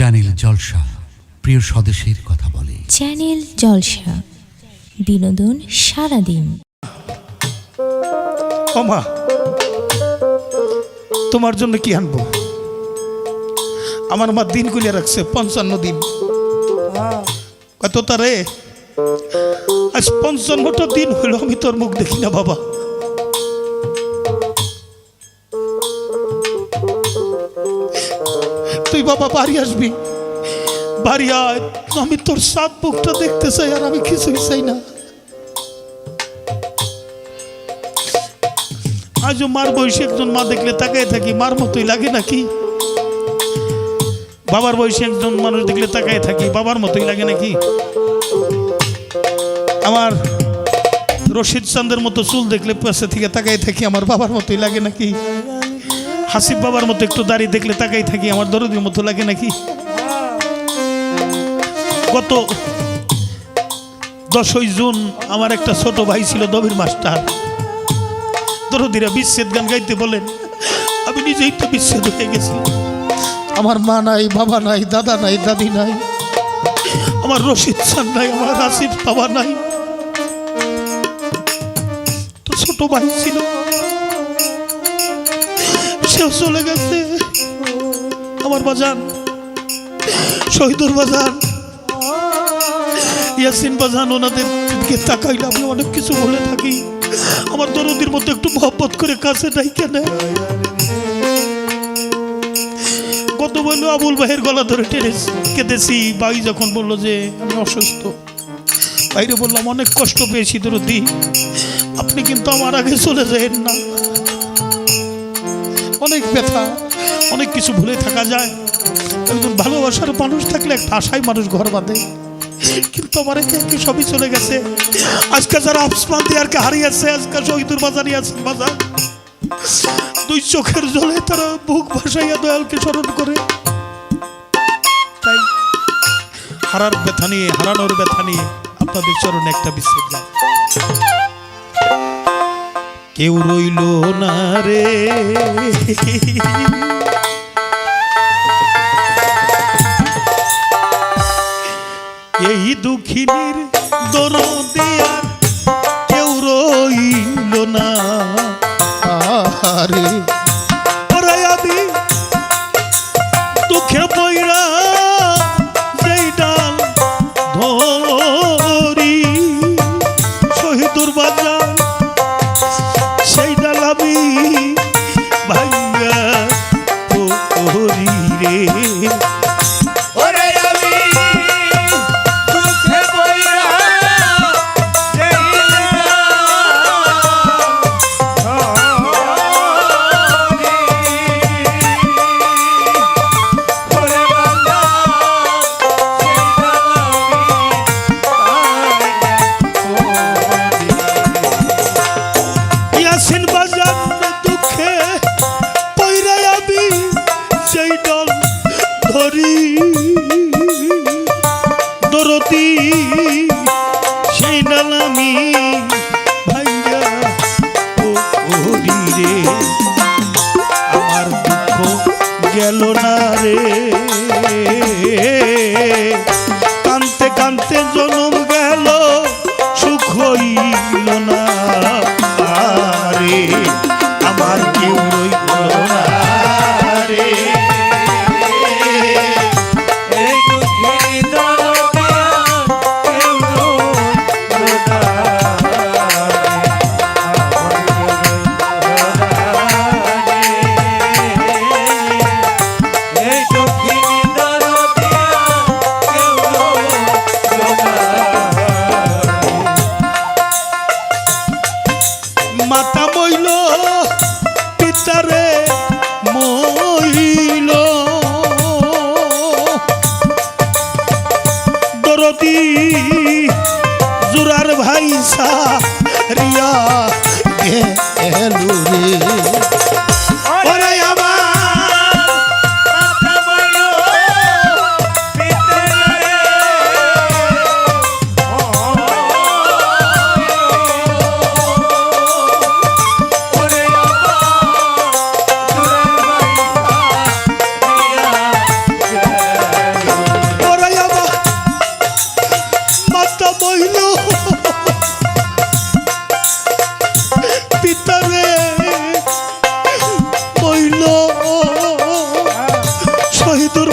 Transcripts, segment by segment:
Channel জলসা প্রিয় স্বদেশের কথা বলে। চ্যানেল জলসা বিনোদন সারাদিন। ওমা তোমার জন্য কি আনবো? আমার মা দিন গুলিয়ে রাখছে 55 দিন। কত তারে আজ 55টা দিন হলো আমি তোর মুখ দেখি না বাবা। তুই বাবা বাড়ি আসবি, বাড়ি আয়, আমি তোর সাত মুখটা দেখতে চাই, আর আমি কিছুই চাই না। আজও মার বয়সী একজন মা দেখলে তাকাই থাকি, মার মতোই লাগে নাকি? বাবার বয়সী একজন মানুষ দেখলে তাকাই থাকি, বাবার মতোই লাগে নাকি? আমার রশিদ চাঁদের মতো চুল দেখলে পাশে থেকে তাকাই থাকি, আমার বাবার মতোই লাগে নাকি? হাসিব বাবার মতো একটু দাড়ি দেখলে তাকাই থাকি, আমার দরদির মতো লাগে নাকি? গত 10ই জুন আমার একটা ছোট ভাই ছিল দবির মাস্টার, দরদিরা বিচ্ছেদ গান গাইতে বলেন, আমি নিজেই তো বিচ্ছেদ হয়ে গেছি। আমার মা নাই, বাবা নাই, দাদা নাই, দাদি নাই, আমার রশিদ চাঁদ নাই, আমার হাসিব বাবা নাই। তো ছোট ভাই ছিল, সেও চলে গেছে। আমার বাজান শহীদুর বাজান, ইয়াসিন বাজান, ওনাদের দিকে তাকাইলে আমি অনেক কিছু বলে থাকি। আমার দরদির মতো একটু মহব্বত করে কাছে নাই কেন? কত বললো আবুল ভাইয়ের গলা ধরে টেনে কেঁদেছি। ভাই যখন বললো যে আমি অসুস্থ, বাইরে বললাম অনেক কষ্ট পেয়েছি দরদি, আপনি কিন্তু আমার আগে চলে যাবেন না। অনেক ব্যথা, অনেক কিছু ভুলে থাকা যায়। একজন ভালোবাসার মানুষ থাকলে একটা আশায় মানুষ ঘর বাঁধে, কিন্তু আমার একে সবই চলে গেছে। আজকে যারা আফসমান দিয়ারকে হারিয়েছে, আজকে শহীদুর বাজারই আছে বাজার, দুই চোখের জলে তারা বুক ভাসাইয়া দয়ালকে স্মরণ করে। তাই হারার ব্যথা নিয়ে, হারানোর ব্যথা নিয়ে আপনাদের চরণে একটা বিচ্ছেদ গান। কেউ রইল না রে এই দুঃখিনীর দরদে, আর কেউ রইল না রে। ওরে আমি দুঃখে পইরা যেই ডাল ধরি, শহীদুর বাজার সেই ডাল আমি ভাঙ্গা পড়ি রে। দরদি সেই ডাল আমি ভাঙ্গা পড়ি রে। আমার দুঃখ গেল না রে, কানতে কানতে জনম গেল, সুখ হইল না রে। আমার কেউ রইল না রে।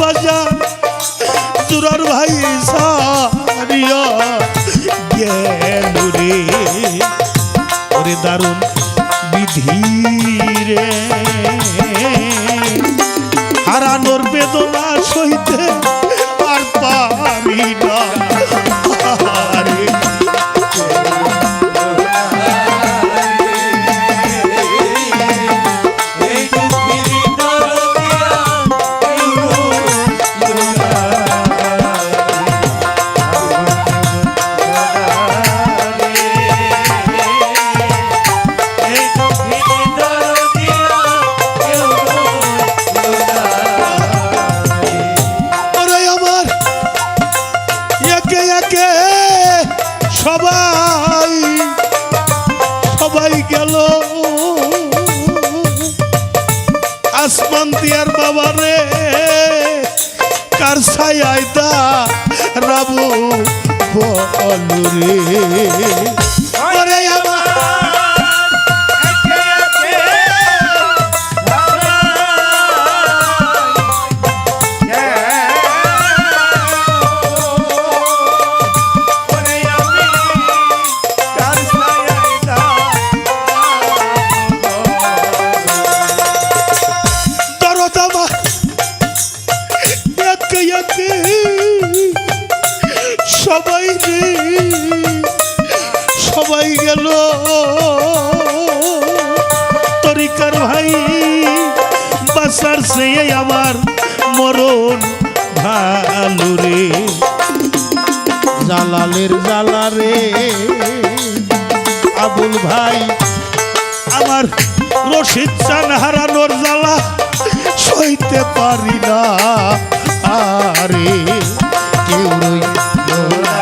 বাজার জোরার ভাই সারিয়া গেল রে। ওরে দারুণ বিধি রে, হারানোর বেদনা সইতে আর পারি না। আরে সবাই সবাই গেল আসমান দিয়ার বাবা রে, কার ছায়ায় দা রাবু বলু রে। ওরে আমার সবাই রে সবাই গেল তরিকার ভাই বাসার সে আমার মরণ ভালো রে। জালালের জালা রে আবুল ভাই আমার রশিদ চান হারানোর জ্বালা সইতে পারি না। আরে কেউ রইল না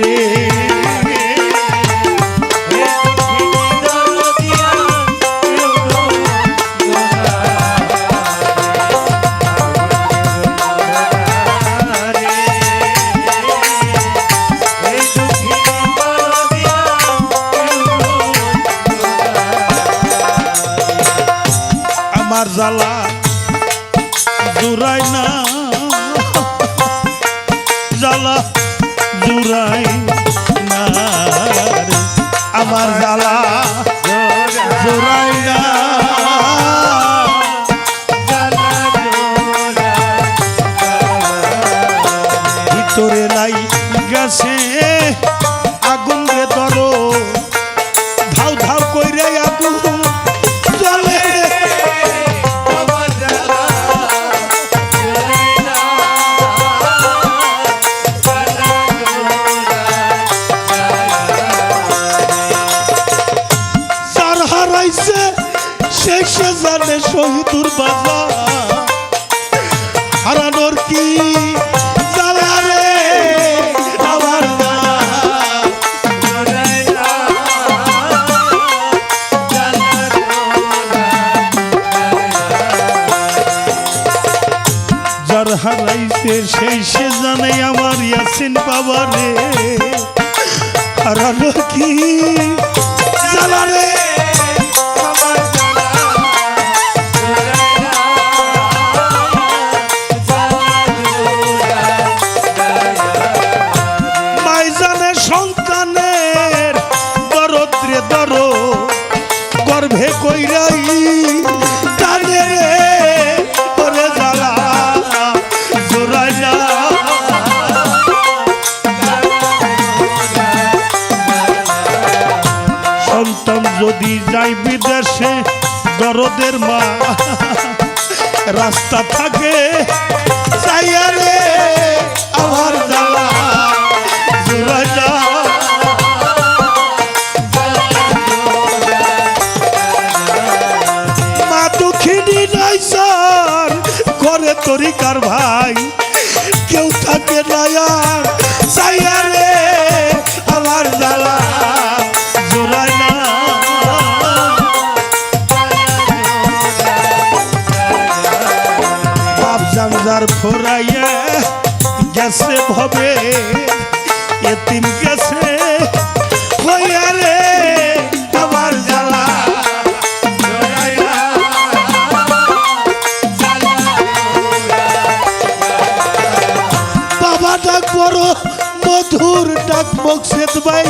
রে। আমার জ্বালা জুড়াই না, জ্বালা জুড়াই না রে। আমার জ্বালা জুড়াই না, ভিতরে লাই গেছে আগুন রে ধরো, ধাও ধাও কইরে আগুন জ্বলে। শেষে জানে শহীদুর বাজার হারানোর কি জ্বালা রে আমার যার হারাইছে সেই সে জানে আমার ইয়াসিন বাবা রে হারানোর কি জ্বালা রে। সন্তানের দরদ্রে দর গর্ভে কইরাই জানে রে ওরে জ্বালা জোড়াই না। সন্তান যদি যাই বিদেশে দরদের মা রাস্তা থাকে যাইয়া রে আমার জ্বালা জোড়াই না। মা দুঃখিনী নাই স্যার ঘরে তরিকার ভাই কেউ থাকে না আর যাইয়া রে আমার জ্বালা জোড়াই না। বাপ জানজার ফোরাইয়া গেছে ভবে এতিম গেছে হইয়া রে আমার জ্বালা জোড়াই না। বড় মধুর ডাক বক্সেত ভাই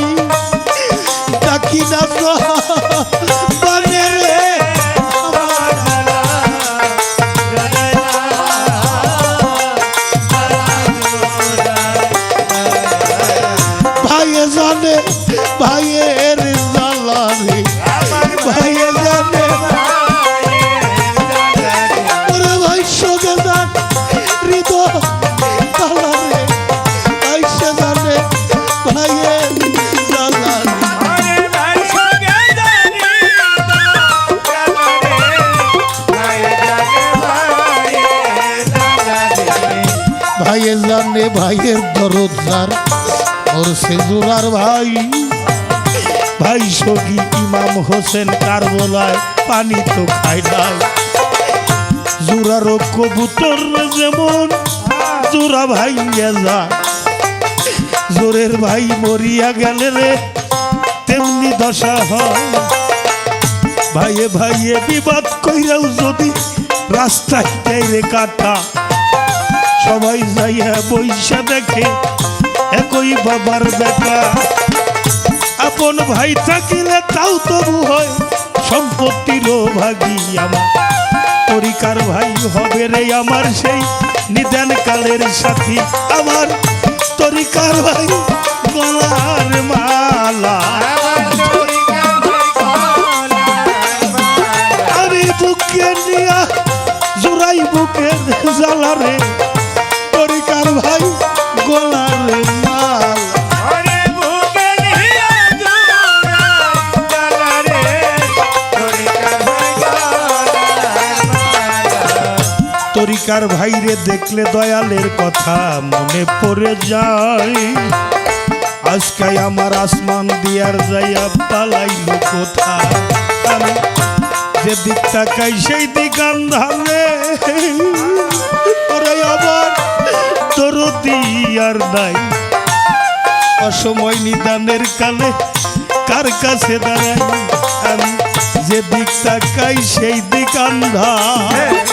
ডাকি না মানে রে ভাইয়ে জানে ভাইয়ের জ্বালা রে ভাইয়ে জানে ওরে ভাই সঙ্গে যান হৃদয় জ্বালা রে ভাই সে জানে ভাইয়ের জ্বালা ভাইয়ে জানে ভাইয়ের দরদ যার ওর সেজুরার ভাই ভাই সগি ইমাম হোসেন কারবলায় পানি তো খায় নাই জোরারও কবুতর যেমন জোরা ভাই যা জোরের ভাই মরিয়া গেলে রে তেমনি দশা হয় ভাইয়ে ভাইয়ে বিবাদ কইরাও যদি রাস্তায় দেয় রে কাটা সবাই যাইয়া বৈশা দেখে একই বাবার বেটা আপন ভাই থাকিলে তাও তবু হয় সম্পত্তিরও ভাগী আমার তরিকার ভাই হবে রে আমার সেই নিদান কালের সাথী আমার তরিকার ভাই গলার মালা আমি বুকে নিয়া জোড়াই বুকে জ্বালা রে তরিকার ভাই গলার মালা তরিকার ভাইরে দেখলে দয়ালের কথা মনে পড়ে যায় আজকে আমার আসমান দিয়ার যাইয়া পালাইল কোথায় আমি যে দিক তাকাই সেই দিক আন্ধারে ওরে আবার দরদি আর নাই অসময় নিদানের কালে কার কাছে দাঁড়াই আমি যে দিক তাকাই সেই দিক আন্ধার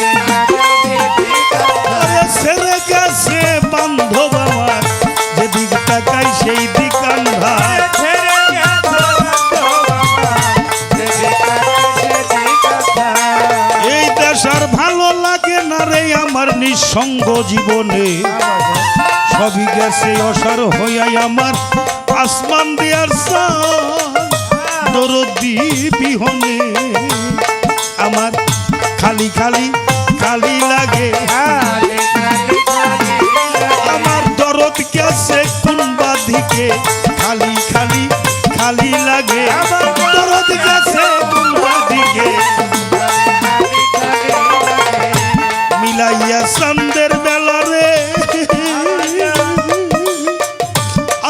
ছেড়ে গেছে বান্ধব আমার যেদিক তাকাই সেই দিক আন্ধার এই দেশ আর ভালো লাগে না রে আমার নিঃসঙ্গ জীবনে সবই গেছে অসার হইয়াই আমার আসমান দিয়ার দরদি বিহনে আমার খালি খালি খালি লাগে আমার দরদ গেছে কোন বাদিকে খালি খালি খালি লাগে দরদ গেছে কোন বাদিকে মিলাইয়া চাঁদের বেলা রে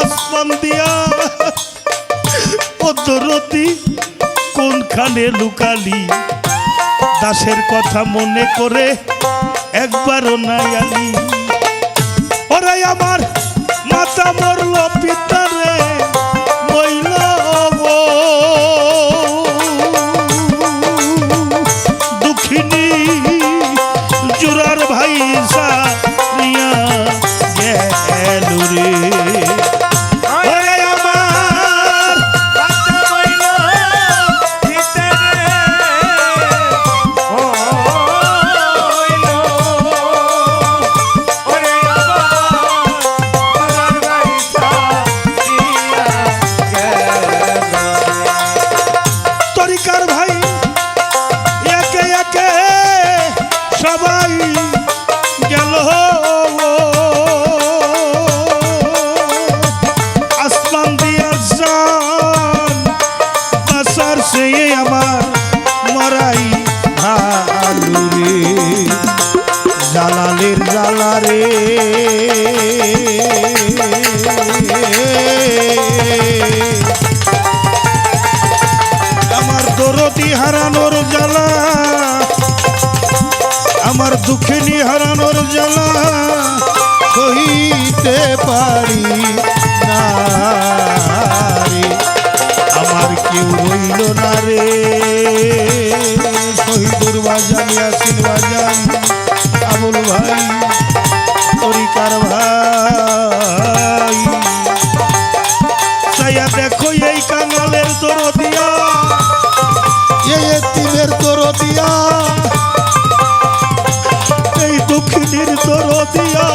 আসমান দিয়া ও দরদি কোনখানে লুকালি দাসের কথা মনে করে একবারও নাই আনি ওরে আমার মাতা মরল পিতারে মইল দুঃখিনী জোরার ভাই সারিয়া গেল রে আমার মরাই ভালু রে জালালের জালা রে আমার দরদি হারানোর জ্বালা আমার দুঃখিনী হারানোর জ্বালা সহিতে পারি না রে আমার কেউ রইল না রে শহীদুর বাজান ইয়াসিন বাজান আবুল ভাই তরিকার ভাই দরদিয়া, এই দক্ষিণের দরদিয়া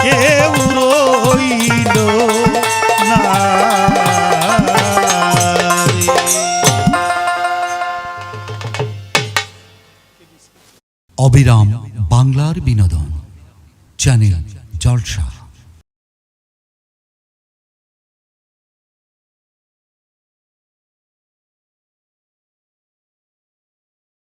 কেউ রইল না। অবিরাম বাংলার বিনোদন চ্যানেল জলসা।